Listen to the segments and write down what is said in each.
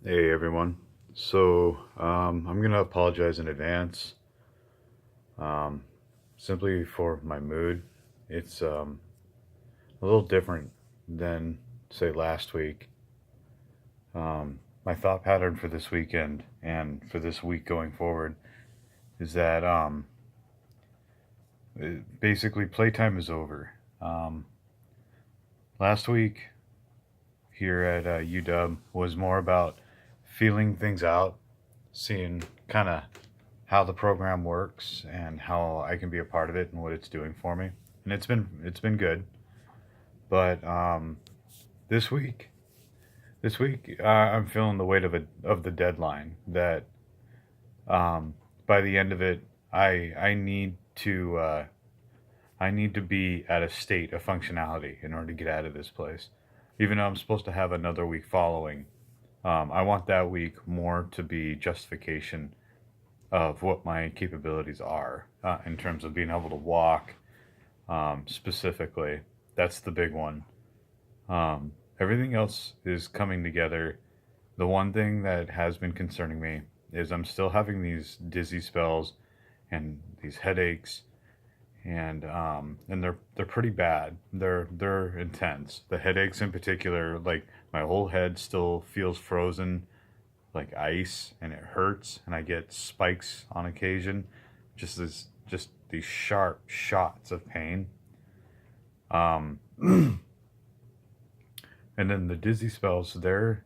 Hey everyone. I'm gonna apologize in advance, um, simply for my mood. It's a little different than, say, last week. My thought pattern for this weekend and for this week going forward is that basically playtime is over. Um, Last week here at UW was more about feeling things out, seeing kind of how the program works and how I can be a part of it and what it's doing for me. And it's been good. But this week, I'm feeling the weight of the deadline. That um, by the end of it, I need to be at a state of functionality in order to get out of this place. Even though I'm supposed to have another week following, I want that week more to be justification of what my capabilities are in terms of being able to walk, specifically. That's the big one. Everything else is coming together. The one thing that has been concerning me is I'm still having these dizzy spells and these headaches, and they're pretty bad. They're intense. The headaches in particular, like my whole head still feels frozen like ice, and it hurts, and I get spikes on occasion, just these sharp shots of pain. Um, and then the dizzy spells, they're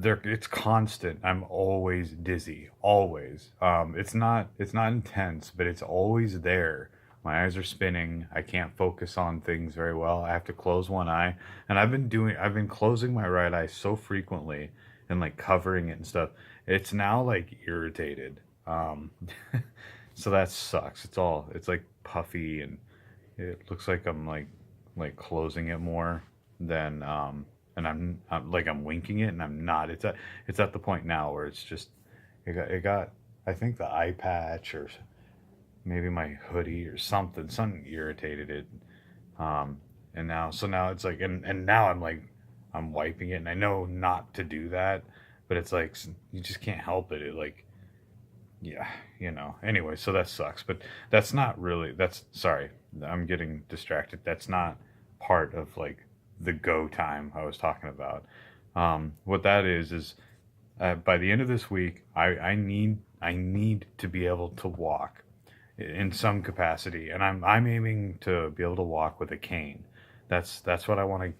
it's constant. I'm always dizzy, always. It's not intense, but it's always there. My eyes are spinning. I can't focus on things very well. I have to close one eye, and I've been closing my right eye so frequently and like covering it and stuff. It's now like irritated. So that sucks. It's like puffy, and it looks like I'm like closing it more than and I'm like I'm winking it, and I'm not. It's at the point now where it's just it got I think the eye patch or maybe my hoodie or something irritated it. um and now it's like, and now I'm like I'm wiping it, and I know not to do that, but it's like you just can't help it. It like, yeah, anyway, so that sucks, but that's not really, that's, sorry, I'm getting distracted. That's not part of like the go time I was talking about. What that is by the end of this week, I need to be able to walk in some capacity, and I'm aiming to be able to walk with a cane. That's what I want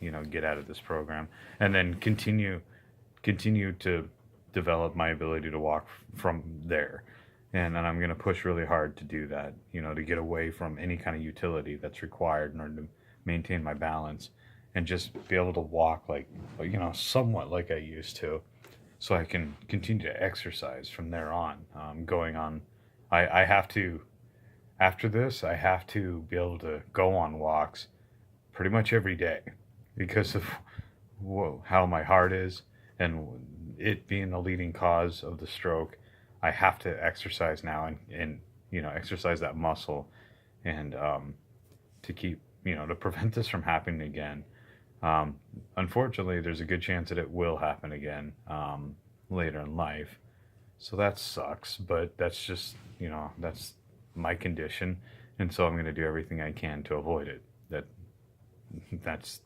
to get out of this program, and then continue to develop my ability to walk from there. And I'm going to push really hard to do that, to get away from any kind of utility that's required in order to maintain my balance, and just be able to walk like, somewhat like I used to, so I can continue to exercise from there on. Going on, I have to, after this, I have to be able to go on walks pretty much every day because of how my heart is, and it being the leading cause of the stroke. I have to exercise now, and exercise that muscle, and to keep, to prevent this from happening again. Um, Unfortunately, there's a good chance that it will happen again later in life. So that sucks, but that's just, that's my condition. And so I'm going to do everything I can to avoid it. That's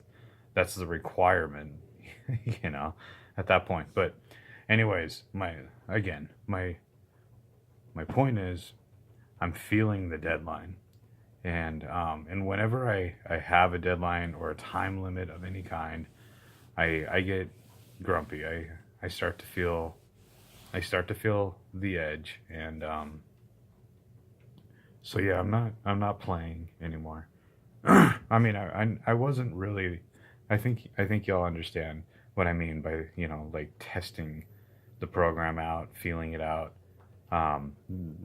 that's the requirement, you know, at that point. But anyways, my point is I'm feeling the deadline. And whenever I have a deadline or a time limit of any kind, I get grumpy. I start to feel the edge, and so yeah, I'm not playing anymore. I mean, I wasn't really. I think y'all understand what I mean by, like testing the program out, feeling it out. Um,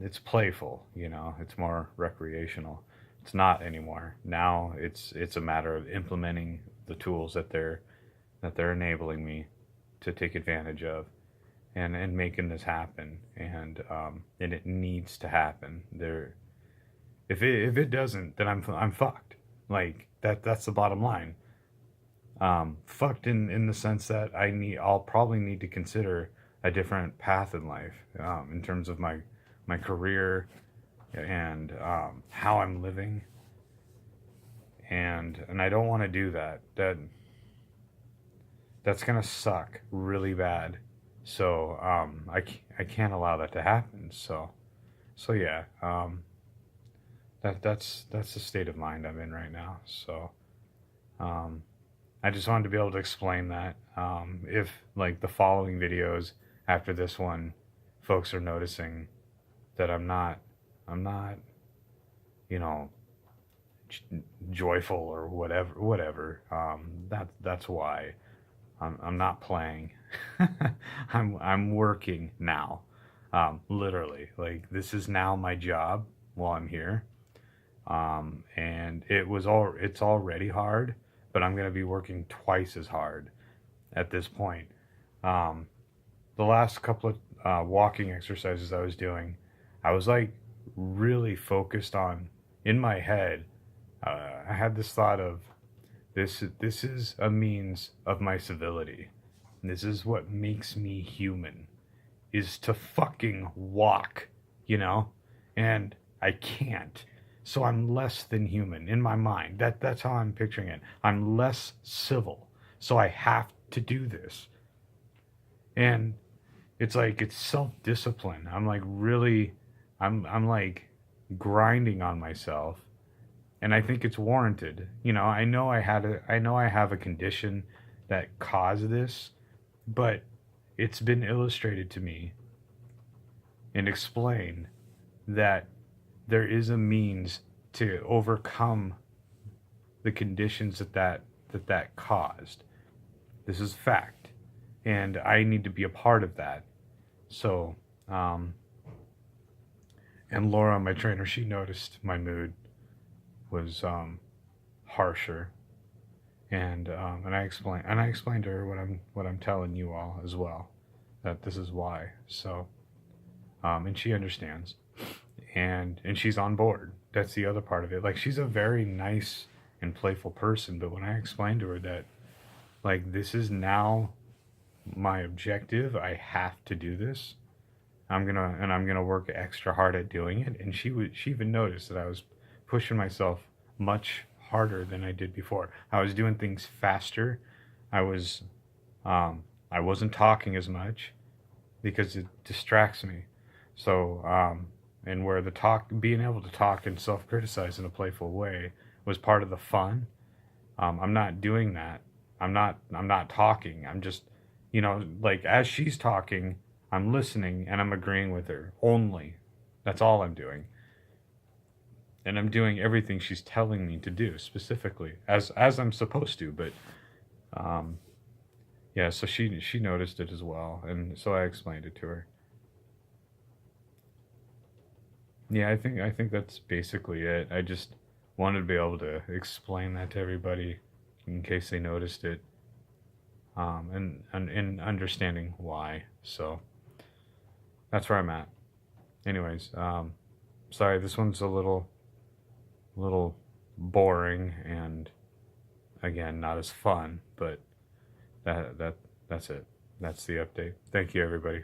it's playful, It's more recreational. It's not anymore. Now it's a matter of implementing the tools that they're enabling me to take advantage of, and making this happen. And it needs to happen. If it doesn't, then I'm fucked. Like that's the bottom line. fucked in the sense that I'll probably need to consider a different path in life, in terms of my career and how I'm living, and I don't want to do that. That's gonna suck really bad. So I can't allow that to happen. So yeah, that's the state of mind I'm in right now. So um, I just wanted to be able to explain that. If like the following videos after this one, folks are noticing that I'm not, you know, joyful or whatever. That's why I'm not playing. I'm working now. Literally, like this is now my job while I'm here. And it's already hard, but I'm gonna be working twice as hard at this point. Um, the last couple of walking exercises I was doing, I was like really focused on in my head. I had this thought of this is a means of my civility. This is what makes me human, is to fucking walk, you know? And I can't. So I'm less than human in my mind. That's how I'm picturing it. I'm less civil. So I have to do this. And it's like it's self-discipline. I'm like really I'm like grinding on myself, and I think it's warranted. You know, I know I have a condition that caused this, but it's been illustrated to me and explained that there is a means to overcome the conditions that caused. This is fact, and I need to be a part of that. So, and Laura, my trainer, she noticed my mood was harsher, and I explained to her what I'm telling you all as well, that this is why. So, and she understands, and she's on board. That's the other part of it. Like she's a very nice and playful person, but when I explained to her that like this is now my objective, I have to do this. I'm gonna work extra hard at doing it. And she even noticed that I was pushing myself much harder than I did before. I was doing things faster. I was I wasn't talking as much because it distracts me. So and where the talk being able to talk and self criticize in a playful way was part of the fun. I'm not doing that. I'm not talking. I'm just, you know, like as she's talking, I'm listening and I'm agreeing with her only. That's all I'm doing. And I'm doing everything she's telling me to do specifically as I'm supposed to, but um yeah, so she noticed it as well, and so I explained it to her. Yeah, I think that's basically it. I just wanted to be able to explain that to everybody in case they noticed it, and understanding why. So that's where I'm at. Anyways, sorry, this one's a little boring and again not as fun, but that's it. That's the update. Thank you, everybody.